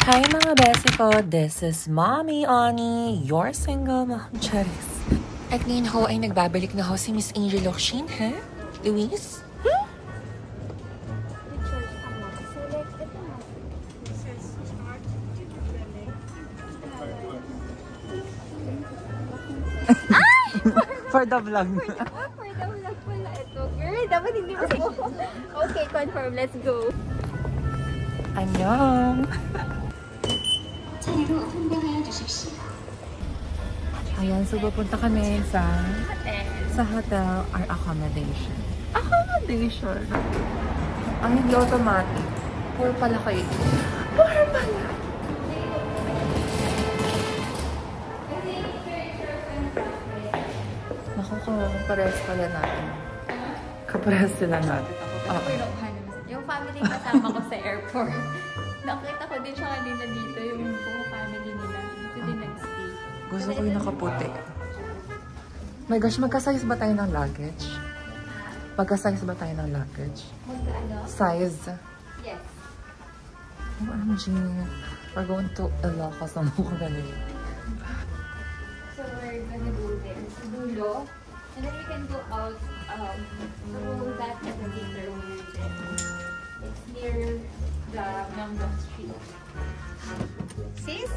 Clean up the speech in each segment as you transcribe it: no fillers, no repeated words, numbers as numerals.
Hi mga besi ko, this is Mommy Ani, your single mom, Charis. At ngayon ho ay nagbabalik na ho si Miss Angel Lokshin, ha? Luis? For the vlog. For the vlog pala ito. Girl, dapat hindi mo. Okay, confirm. Let's go. Annyeong! Ayan, so pupunta kami sa hotel or accommodation. Accommodation? Ang hindi automatic. Poor pala kayo. Poor pala! Naku, kaparehas pala natin. Kaparehas sila natin. Yung family kasama ko sa airport. Nakita ko din siya kanina dito, yung buong family nila. Dito din nag-stay. Gusto ko yung nakaputi. My gosh, magka-size ba tayo ng luggage? Magka-size ba tayo ng luggage? Magka-ano? Size? Yes. OMG. We're going to Ilocos na mukha ganun. So we're gonna go there sa dulo. And then we can go out through that elevator over there. It's near the Myeongdong Street. Sis?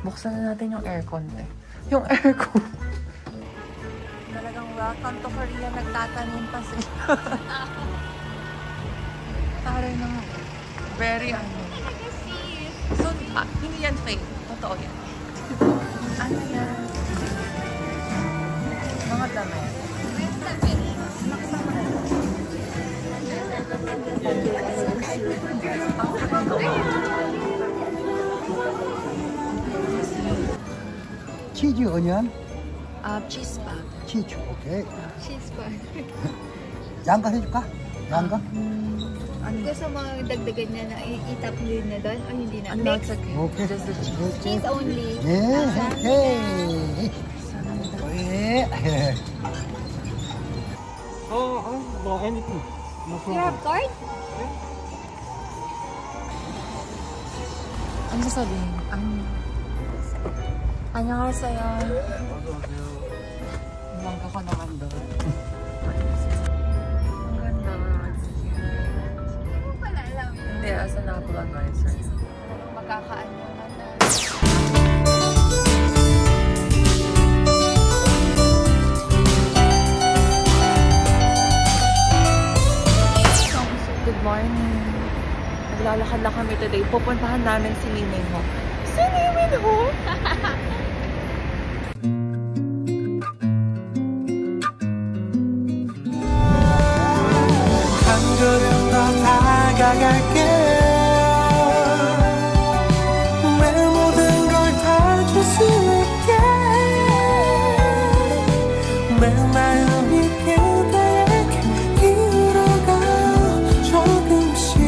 Buksan na natin yung aircon eh. Yung aircon. Talagang welcome to Korea. Nagtatanim pa sila. Taray na very ano. So, hindi yan fake. Totoo yan. Ano yan? Mga damit. 치즈 어니언? Cheese bag. 치즈 오케이. She's fun. 양가 해줄까? 양가? Gusto mo dagdagan niya na itap yun na doon o hindi na? No, it's okay. 오케이. Just the cheese. Cheese only. 예, 오케이. 예. No, anything. No You have card? Ano sasabihin? Annyeonghaseyo. Bangga ko naman doon. Ang ganda. Hindi mo pala alam yun. Hindi, as an Apple advisor. Magkakaano na na. Good morning. Naglalakad lang kami today. Pupuntahan namin si Min Ho. Si Min Ho? 한 걸음 더 다가갈게 내 모든 걸 다 줄 수 있게 내 마음이 그대에게 이끌어가 조금씩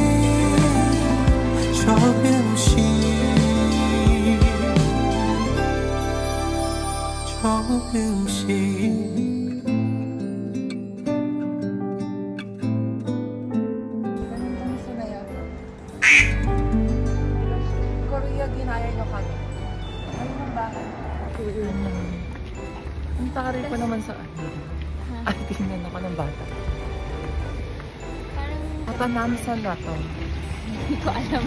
Korea, ginaya nyo kami. Ano nang bakit? Ang tari pa naman sa ano. Ay, tingnan ako ng bata. Parang Patanamsan na to. hindi ko alam.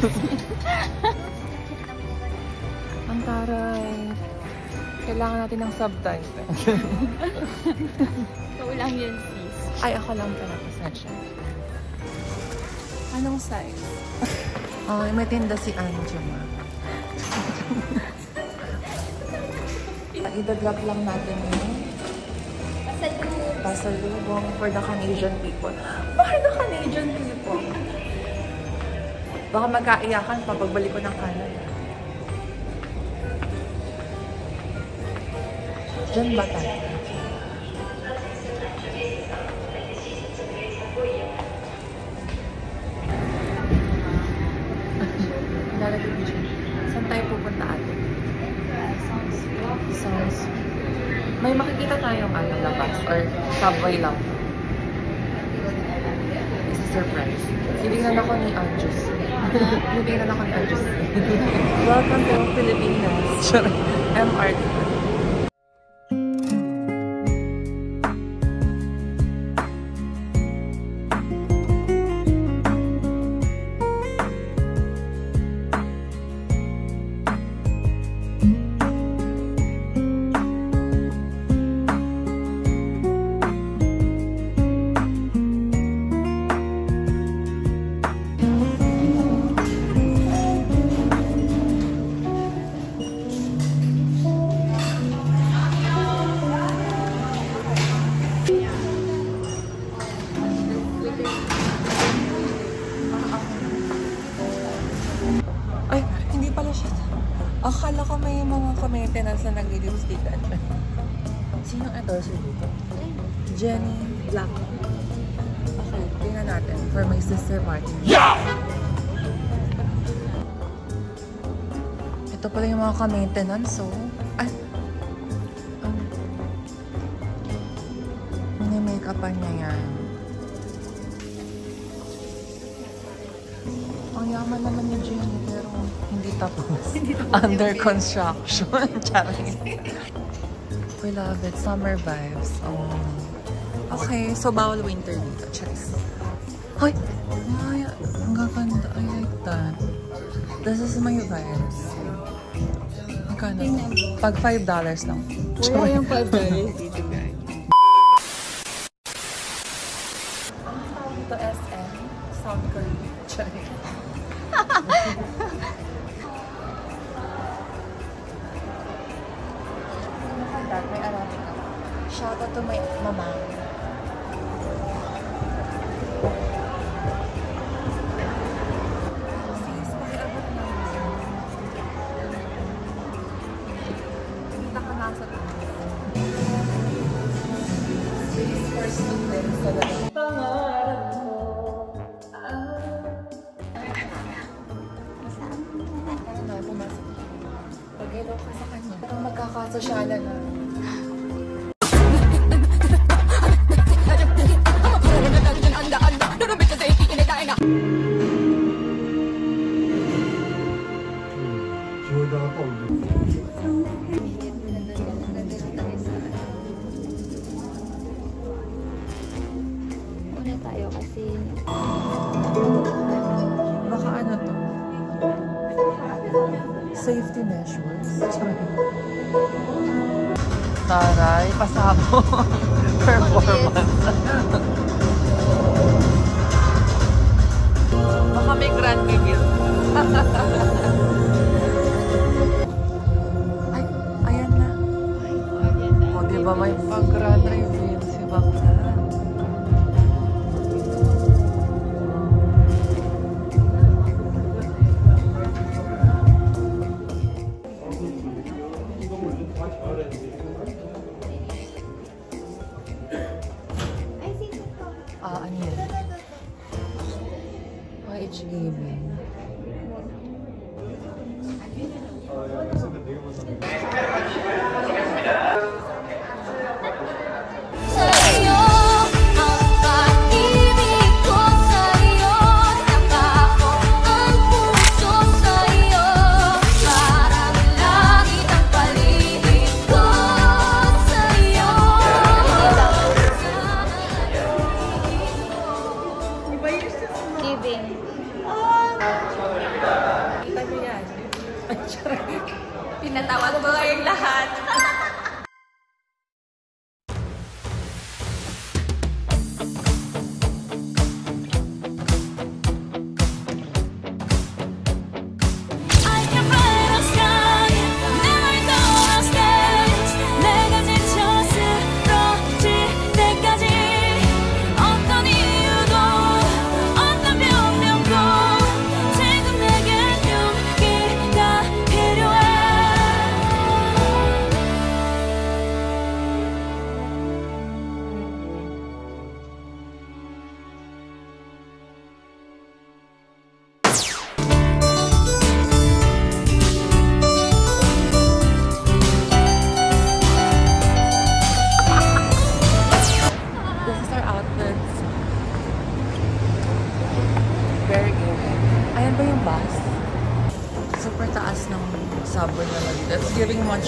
Ang taray. Kailangan natin ng subtitle. Ikaw lang yun, sis. Ay, ako lang pala. Pasensya. Anong size? Oh, may tinda si Anjuma. Idadrop lang natin yun. Pasalubong for the Canadian people. For the Canadian people? Baka magkaiyakan pa pagbalik ko ng Canada. Diyan ba tayo? Lalagay ko siya. Saan tayo pupunta ate? Sounds good. Sounds May makikita tayong labas or subway lang. It's a surprise. Tinignan ako ni Anjus. Tinignan ako ni Anjus. Welcome to Pilipinas. MRT. Ay, hindi pala siya. Akala ko may mga ka-maintenance na nagdi-dipstickan. Sino ito? Jenny Black. Okay, tingnan natin. For my sister Martin. Ito pala yung mga ka-maintenance, so. Ay! Mini-makeupan niya yan. Ang yaman naman ni Jenny, pero hindi tapos. Under construction. Charing. We love it. Summer vibes. Oh. Okay, so bawal winter dito. Charis. Hoy! Ay, ang gaganda. I like that. This is my vibes. Magkano? Pag $5 lang. Wala yung $5 dito, guys. Ang tawag dito SM? South Korea. Charing. May arabica. Shout out to my mama. Sis, pakiabot na. Kita ka nasa This for students sa lang. Pangarap mo. Parang na, pumasok. Pag-hello ka sa kanya. Parang magkakasosyalan na. Una tayo kasi Baka ano to? Safety measures. Taray, pasabo. Performance. Baka may grand reveal. Ay, ayan na. O, diba may pag-grand reveal si Bakla? Ano yan? YH Gaming. sa'yo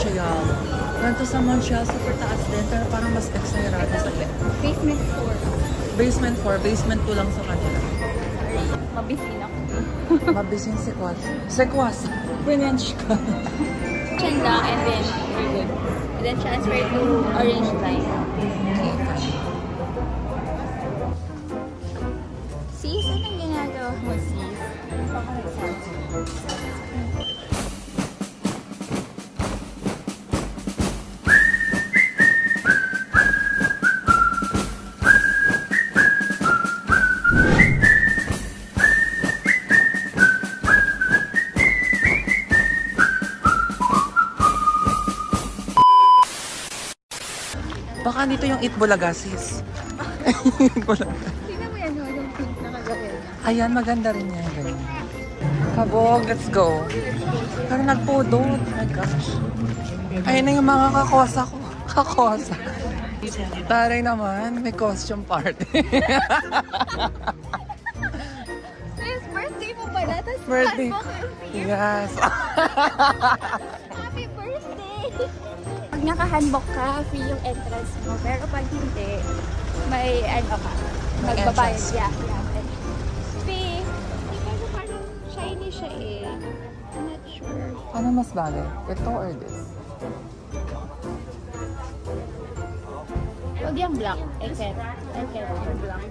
Montreal. Ganito sa Montreal, super taas din, pero parang mas exagerado sa akin. Basement 4. Basement 4, basement 2 lang sa kanila. Mabisin ako. Mabising sekwas. Sekwas! French ka. Diyan lang and then we're good. And then transfer to Orange Line. Sis, anong ginagawa mo, sis? Baka nagsabi. Baka dito yung Eat Bulaga, sis. Eat Bulaga. Tingnan mo yan, yung pink na kagawin niya. Ayan, maganda rin yan. Ganyan. Kabog, let's go. Pero nagpudot. Oh my gosh. Ayun na yung mga kakosa ko. Kakosa. Taray naman, may costume party. Sis, birthday mo pala. Tapos Birthday. handbook yung theme. Yes. Happy birthday! Pag naka-handbook ka, free yung entrance mo. Pero pag hindi, may ano ka, magbabayad. entrance. Yeah. Fee! Pero parang shiny siya eh. I'm not sure. Ano mas bagay? Ito or this? Huwag yung black. Okay, yung black.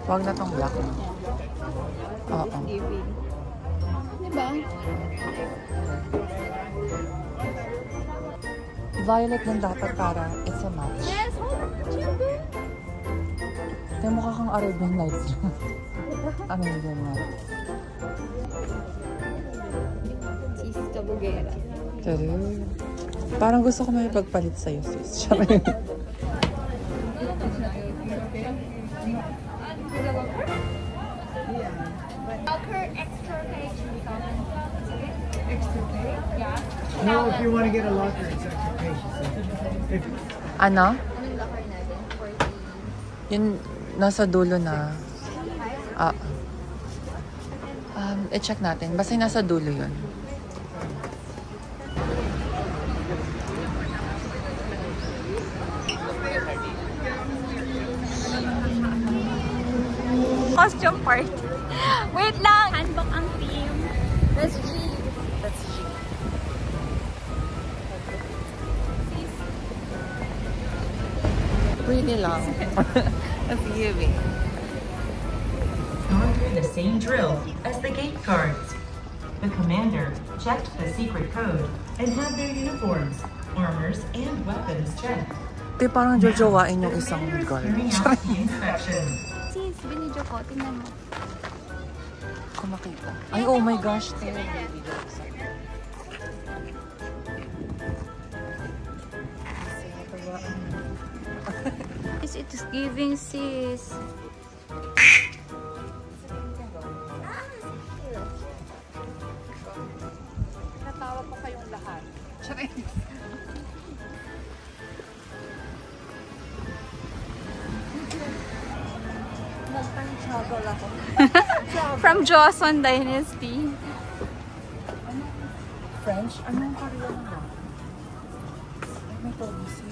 Huwag na tong black. Oo. Giving. Diba? Violet din dapat para it's a match. Yes! Hold on! Children! Kaya mukha kang Arabian Nights. Arabian Nights. Sis Kabugera. Tadoo. Parang gusto ko may pagpalit sa'yo, sis. Charing. Extra page. Extra pay? Yeah. No, if you want to get a locker, it's extra pay. She said. Ano? Anong locker natin? 40. Yun, nasa dulo na. I-check natin. Basta nasa dulo yun. Costume part. Wait lang! Handbook ang theme. That's G. That's G. Really lang. That's giving. Gone through the same drill as the gate guards. The commander checked the secret code and had their uniforms, armors, and weapons checked. Di parang jojowain yung isang guard. Carrying out the inspection. Sis, binidyo ko. Tingnan mo. Kung makita. Ay, oh my gosh. Sis, it is giving, sis. Natawa ko kayong lahat. Nagpang-travel ako. From Joseon Dynasty. French? Anong Korean na? Ay, may policy.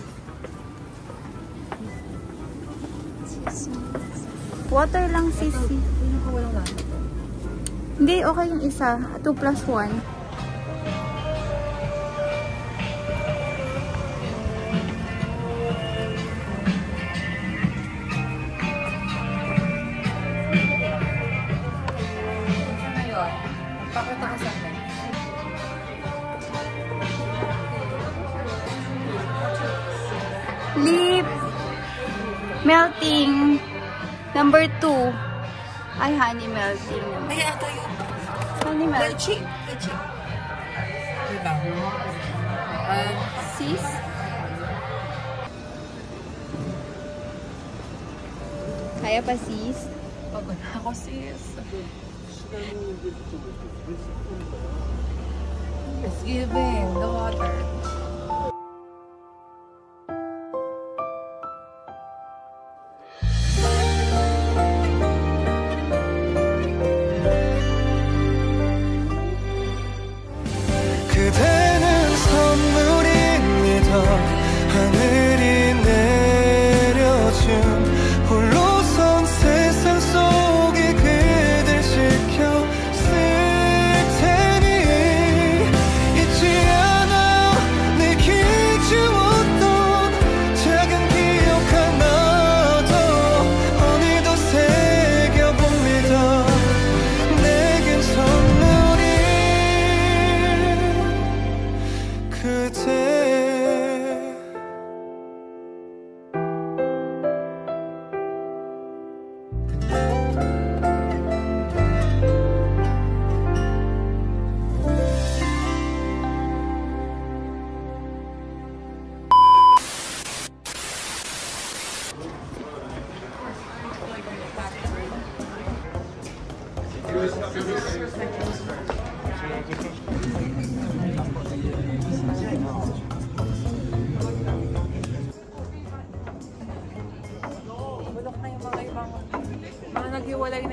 Water lang, sis. Pinakawalang lang. Hindi, okay yung isa. 2+1. Ngayon, pakita ka sa akin. Lip melting number 2. Ay, honey melting. Ay, ito yun. Honey melting. Leche. Diba? Sis? Kaya pa, sis? Pagod ako, sis. It's giving the water. 그대는 선물이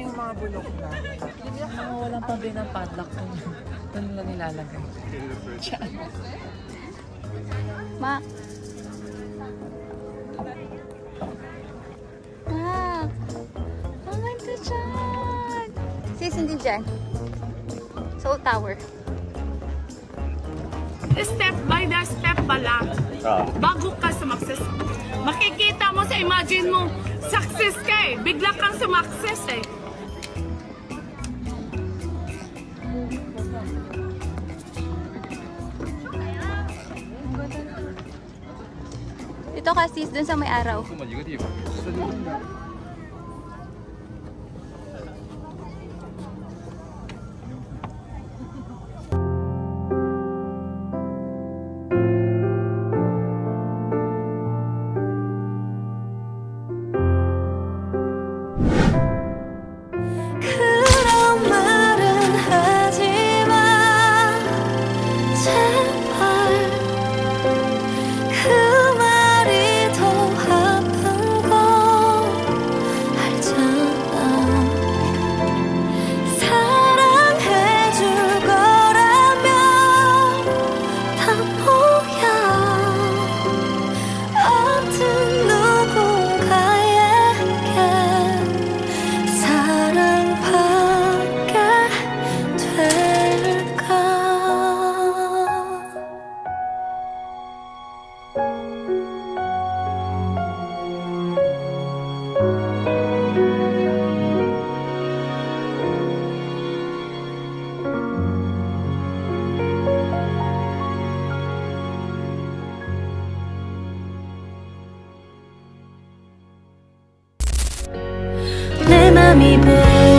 na yung mga bulok na. Mga walang pambili ng padlock doon. Doon nila nilalagay. Diyan. Ma. Ma. Pumunta dyan. Sis, hindi dyan. Seoul Tower. Step by the step pala. Bago ka sumakses. Makikita mo sa imagine mo, success ka eh. Bigla kang sumakses eh. Dito ka sis, dun sa may araw. 그런 말은 하지 마 제발 그 말이 더 아픈 거 알잖아 사랑해줄 거라면 다 뭐야 어떤 누군가에게 사랑받게 될까 내 맘이 보여